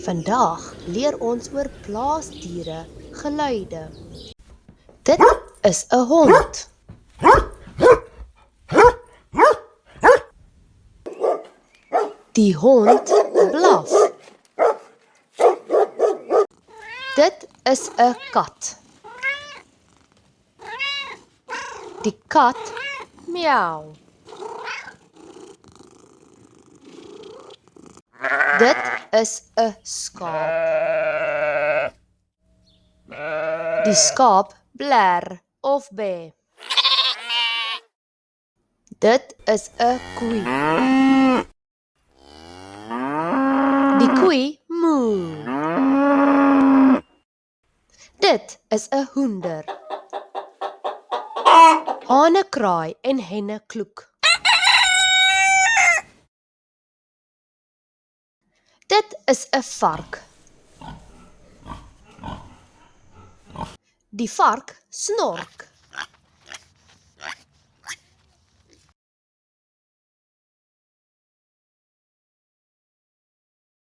Vandag leer ons oor plaasdiere geluide. Dit is 'n hond. Die hond blaf. Dit is 'n kat. Die kat miau. Dit is 'n skaap. Die skaap bler of bê. Dit is 'n koei. Die koei moe. Dit is 'n hoender. Hane kraai en henne kloek. Dit is 'n vark. Die vark snork.